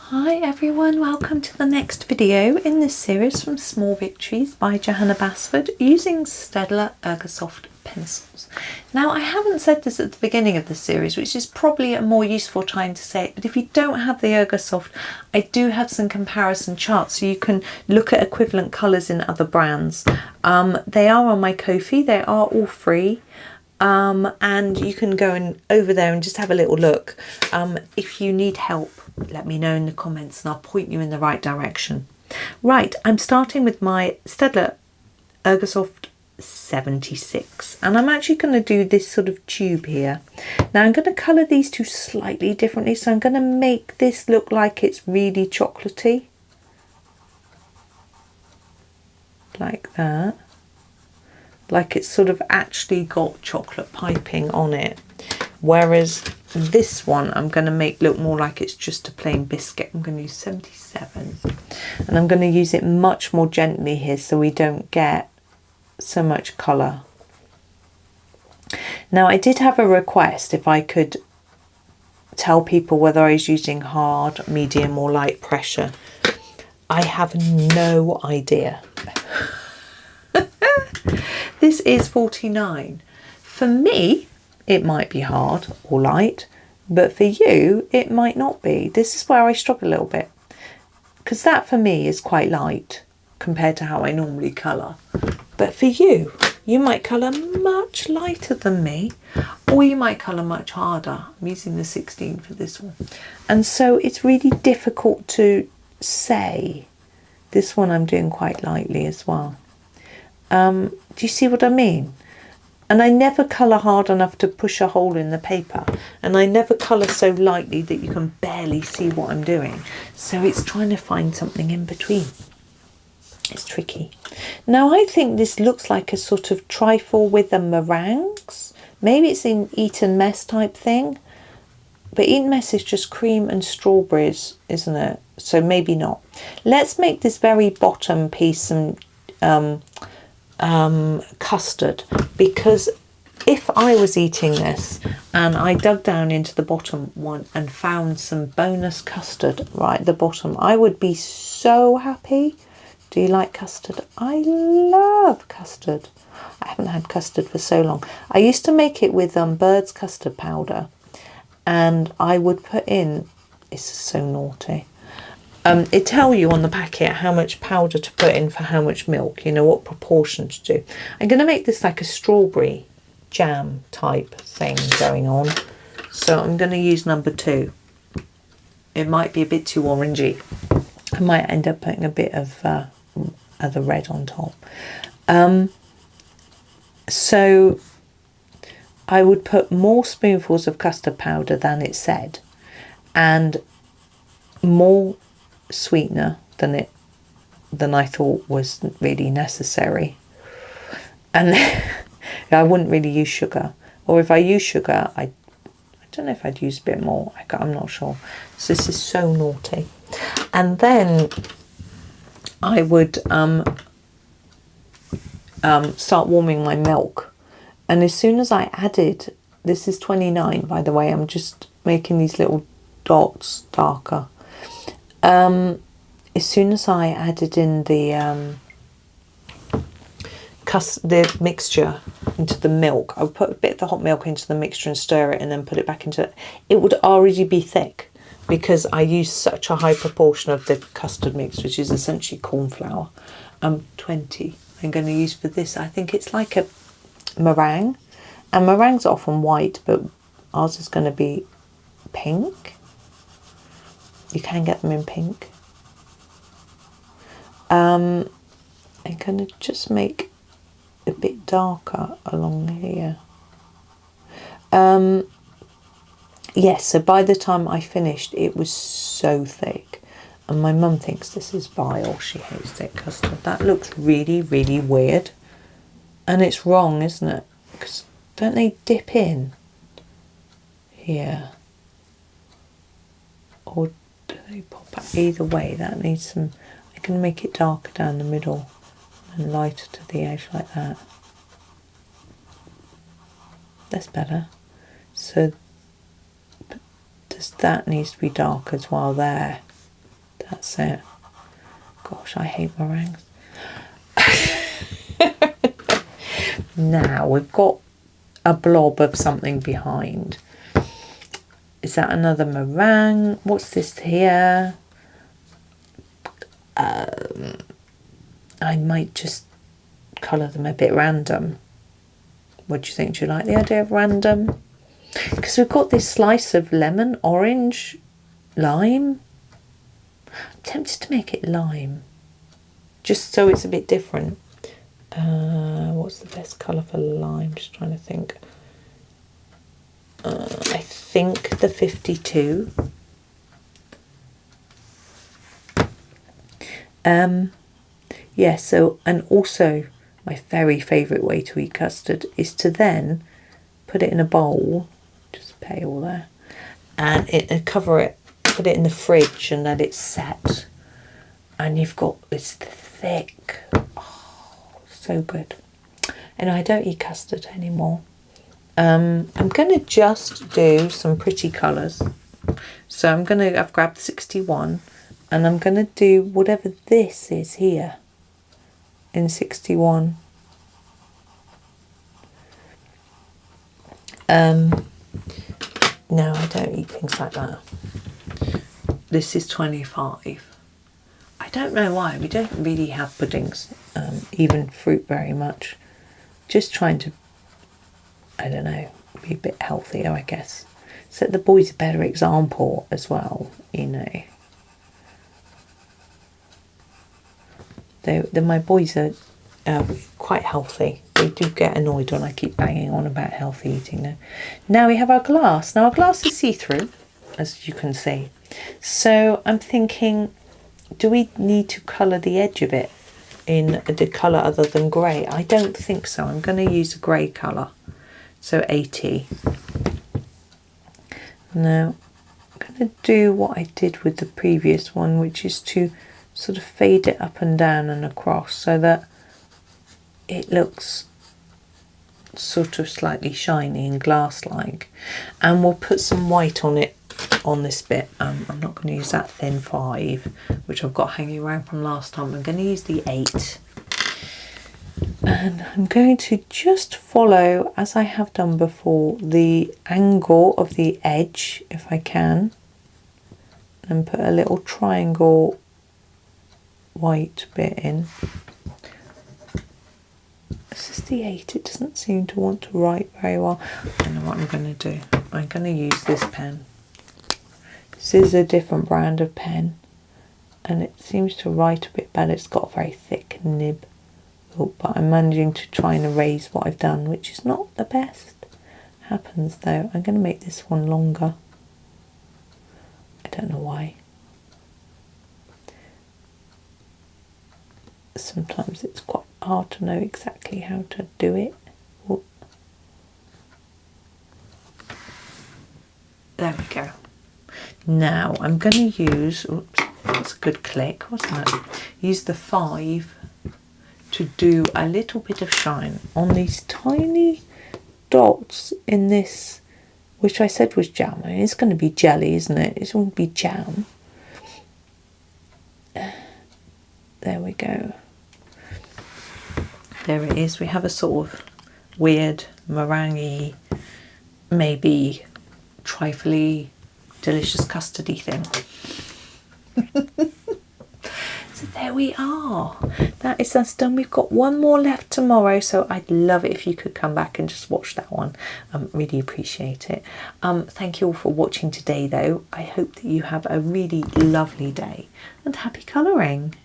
Hi everyone, welcome to the next video in this series from Small Victories by Johanna Basford using Staedtler Ergosoft pencils. Now I haven't said this at the beginning of the series, which is probably a more useful time to say it, but if you don't have the Ergosoft, I do have some comparison charts so you can look at equivalent colours in other brands. They are on my Ko-fi, they are all free. And you can go over there and just have a little look. If you need help, let me know in the comments and I'll point you in the right direction. Right, I'm starting with my Staedtler Ergosoft 76 and I'm actually going to do this sort of tube here. Now I'm going to colour these two slightly differently, so I'm going to make this look like it's really chocolatey, like that. Like it's sort of actually got chocolate piping on it, whereas this one I'm going to make look more like it's just a plain biscuit. I'm going to use 77 and I'm going to use it much more gently here so we don't get so much colour. Now I did have a request if I could tell people whether I was using hard, medium or light pressure. I have no idea. This is 49. For me, it might be hard or light, but for you, it might not be. This is where I struggle a little bit, because that for me is quite light compared to how I normally colour. But for you, you might colour much lighter than me, or you might colour much harder. I'm using the 16 for this one. And so it's really difficult to say. This one I'm doing quite lightly as well. Do you see what I mean? And I never colour hard enough to push a hole in the paper, and I never colour so lightly that you can barely see what I'm doing. So it's trying to find something in between. It's tricky. Now I think this looks like a sort of trifle with the meringues. Maybe it's in Eton Mess type thing, but Eton Mess is just cream and strawberries, isn't it? So maybe not. Let's make this very bottom piece some custard, because if I was eating this and I dug down into the bottom one and found some bonus custard right at the bottom, I would be so happy. Do you like custard? I love custard. I haven't had custard for so long. I used to make it with bird's custard powder, and I would put in, this is so naughty, it tell you on the packet how much powder to put in for how much milk, you know, what proportion to do. I'm going to make this like a strawberry jam type thing going on. So I'm going to use number 2. It might be a bit too orangey. I might end up putting a bit of the red on top. So I would put more spoonfuls of custard powder than it said, and more sweetener than I thought was really necessary. And I wouldn't really use sugar, or if I use sugar, I don't know if I'd use a bit more. I'm not sure. So this is so naughty. And then I would start warming my milk, and as soon as I added, this is 29 by the way, I'm just making these little dots darker. As soon as I added in the mixture into the milk, I would put a bit of the hot milk into the mixture and stir it and then put it back into it. It would already be thick because I use such a high proportion of the custard mix, which is essentially corn flour. 20 I'm going to use for this. I think it's like a meringue, and meringues are often white, but ours is going to be pink. You can get them in pink. I'm going to just make a bit darker along here. Yes, so by the time I finished, it was so thick. And my mum thinks this is vile. She hates thick custard. That looks really, really weird. And it's wrong, isn't it? Because don't they dip in here? Or do they pop out? Either way, that needs some. I can make it darker down the middle and lighter to the edge like that. That's better. So that needs to be dark as well there. That's it. Gosh, I hate meringues. Now we've got a blob of something behind. Is that another meringue? What's this here? I might just colour them a bit random. What do you think? Do you like the idea of random? Because we've got this slice of lemon, orange, lime. I'm tempted to make it lime, just so it's a bit different. What's the best colour for lime? Just trying to think. I think the 52. Yeah, so, and also my very favourite way to eat custard is to then put it in a bowl, just pale there, and cover it, put it in the fridge and let it set. And you've got this thick, oh, so good. And I don't eat custard anymore. I'm going to just do some pretty colours. So I've grabbed 61 and I'm going to do whatever this is here in 61. No, I don't eat things like that. This is 25. I don't know why. We don't really have puddings, even fruit, very much. Just trying to, I don't know, be a bit healthier, I guess. Set the boys a better example as well, you know. My boys are quite healthy. They do get annoyed when I keep banging on about healthy eating. Now we have our glass. Now our glass is see-through, as you can see. So I'm thinking, do we need to colour the edge of it in the colour other than grey? I don't think so. I'm going to use a grey colour. So 80. Now I'm going to do what I did with the previous one, which is to sort of fade it up and down and across so that it looks sort of slightly shiny and glass-like. And we'll put some white on it on this bit. I'm not going to use that thin 5, which I've got hanging around from last time. I'm going to use the 8. And I'm going to just follow, as I have done before, the angle of the edge, if I can, and put a little triangle white bit in. This is the 8. It doesn't seem to want to write very well. I don't know what I'm going to do. I'm going to use this pen. This is a different brand of pen, and it seems to write a bit better. It's got a very thick nib. Oh, but I'm managing to try and erase what I've done, which is not the best. Happens though. I'm going to make this one longer. I don't know why. Sometimes it's quite hard to know exactly how to do it. Oh. There we go. Now I'm going to use, oops, that's a good click, wasn't it? Use the 5 to do a little bit of shine on these tiny dots in this, which I said was jam. I mean, it's going to be jelly, isn't it? It's going to be jam. There we go. There it is. We have a sort of weird meringue, maybe trifly, delicious custardy thing. So there we are. That is us done. We've got one more left tomorrow, so I'd love it if you could come back and just watch that one. Really appreciate it. Thank you all for watching today, though. I hope that you have a really lovely day and happy colouring.